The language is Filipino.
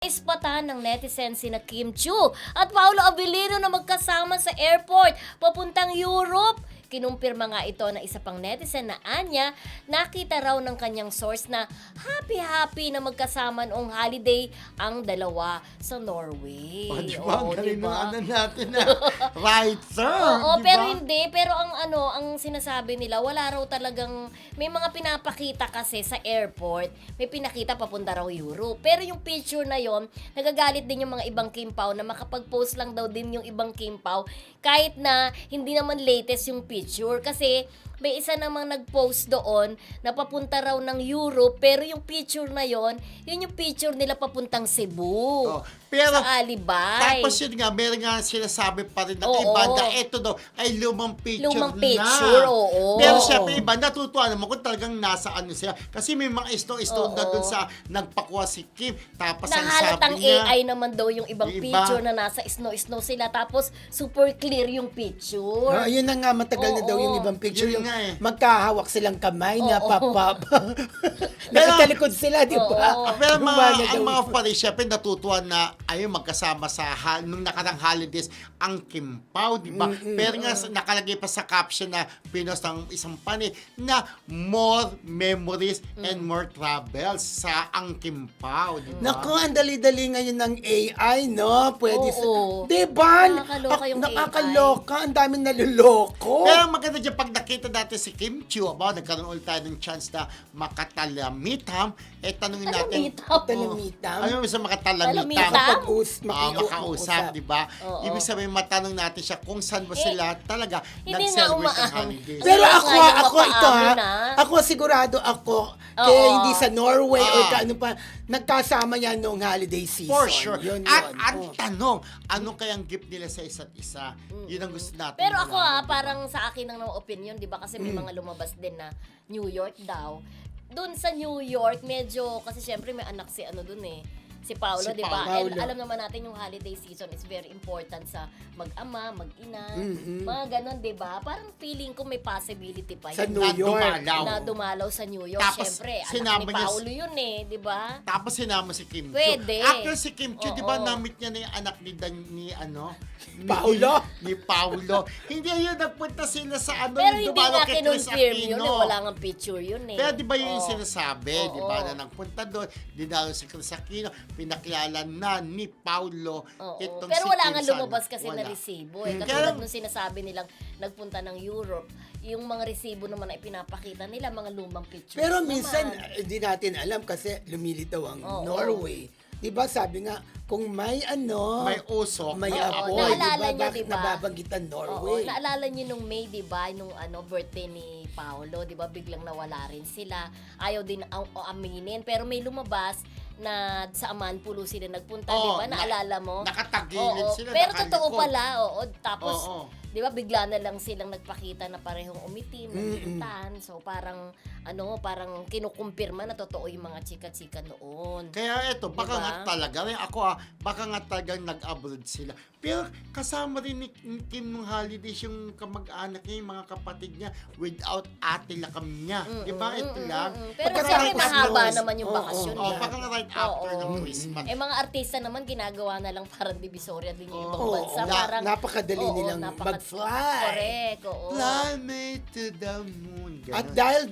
Ispatan ng netizen sina Kim Chiu at Paolo Abilino na magkasama sa airport papuntang Europe. Kinumpirma nga ito na isa pang netizen na Anya, nakita raw ng kanyang source na happy-happy na magkasama noong holiday ang dalawa sa Norway. O, diba? Oo, Galing diba? ng ano natin na writer. Oo, diba? pero hindi. Pero ang sinasabi nila, wala raw talagang, may mga pinapakita kasi sa airport, may pinakita papunta raw Europe. Pero yung picture na yon, nagagalit din yung mga ibang Kimpaw na makapag-post lang daw din yung ibang Kimpaw kahit na hindi naman latest yung picture. Kasi may isa namang nag-post doon na papunta raw ng Europe, pero yung picture na yon, yun yung picture nila papuntang Cebu. Oh, pero, sa Alibay. tapos yun nga, meron nga sinasabi pa rin ng Oo. iba na ito daw ay lumang picture Lumang na. picture, oo. Pero syempre iba, natutuwa naman kung talagang nasa ano sila. Kasi may mga istong-istong na Oo. dun sa nagpakuha si Kim. Tapos ang Nahalatang sabi niya, AI naman daw yung ibang Diba? picture na nasa snow sila, tapos super clear yung picture. Yun na nga, matagal na daw yung Oo. ibang picture. Yun Yung nga eh. magkahawak silang kamay na Oo. papap. Nakatalikod sila, di ba? Oo. pero Gumana ang daw mga yun. fans, syempre natutuwa na ayun magkasama sa nung nakarang holidays ang Kim Pao, di ba? Pero nga nakalagay pa sa caption na pinost ng isang pani na more memories and more travels sa ang Kim Pao, di ba? Naku, ang dali-dali ngayon ng AI, no? Pwede Oo. Di ba? Nakakaloka yung Nakakaloka, ang daming naluloko. Pero maganda dyan, pag nakita natin si Kim Chiu, nagkaroon ulit tayo ng chance na makatalamitam, tanungin natin. Talamitam? Talamitam? Ano yung sa makatalamitam? Talamitam? Makausap, di ba? Oo. Ibig sabihin, matanong natin siya kung saan ba sila talaga hindi nga nag-celebrate ng umaang. holidays. Pero Ayun ako, nga yung ito ha, mapaamin, ah. ako sigurado ako, kaya Oo. hindi sa Norway or Ah. kaano pa, nagkasama yan noong holiday season. For sure. Yun, At yun. ang Oh. tanong, ano kayang gift nila sa isa't isa? Yun ang gusto natin. Pero ako malaman, di ba? parang sa akin ng opinion, di ba? Kasi may mga lumabas din na New York daw. Doon sa New York, medyo, kasi syempre may anak si ano dun eh. Si Paolo, Si di ba? Paolo. And alam naman natin yung holiday season is very important sa mag-ama, mag-ina, Mm-mm. mga ganon, di ba? Parang feeling ko may possibility pa Sa yun. New Na York. dumalaw. Na dumalaw sa New York. Tapos, Syempre, anak sinama ni niya Paolo yun eh, di ba? Tapos sinama si Kim Chiu. Pwede. Actually, si Kim Chiu, di ba, Oo. namit niya na yung anak ni Paolo? Ni Paolo. Hindi yun, nagpunta sila sa ano, Pero yung hindi dumalo nga kay Chris kinonfirm yun Aquino. eh. Wala nga picture yun eh. Pero di ba yun yung Oo. sinasabi, di ba, Oo. na nagpunta doon, dinalo si Chris Aquino, pinakilala na ni Paulo Oo. itong Pero si wala Kim nga San. lumabas kasi na Wala. resibo eh. Mm. Katulad Kaya- nung sinasabi nilang nagpunta ng Europe, yung mga resibo naman na ipinapakita nila, mga lumang pictures Pero naman. minsan, hindi natin alam kasi lumilitaw ang Oo. Norway. Di ba sabi nga, kung may ano, May usok, may may apoy, apoy. di ba? Naalala niyo, Bakit di ba? nababanggit ang Oo, Norway? naalala niyo nung May, di ba, nung birthday ni Paolo, di ba, biglang nawala rin sila. Ayaw din aminin, pero may lumabas na sa Amanpulo sila nagpunta, di Oo, ba? Naalala mo? Nakatagilid Oo, sila, pero nakalikod. totoo pala, oo. Tapos, Oo. di ba, bigla na lang silang nagpakita na parehong umitim, Mm-mm. nagkitan. So, parang kinukumpirma na totoo yung mga chika-chika noon. Kaya eto, baka Diba? nga talaga, rin ako baka nga talagang nag-abroad sila. Pero kasama rin ni Kim nung holidays yung kamag-anak niya, yung mga kapatid niya, without ate lakam niya. Di ba? Ito lang. Pero Pagkatapos siyempre mahaba nun, naman yung oo, bakasyon Oh, eh. baka nga right after Oo. ng Christmas. Mga artista naman ginagawa na lang parang divisoria din yung ibang Oo, bansa. oo. Parang, Napakadali oo, nilang mag-fly. Correct, oo. Fly me to the moon. At Ganun. dahil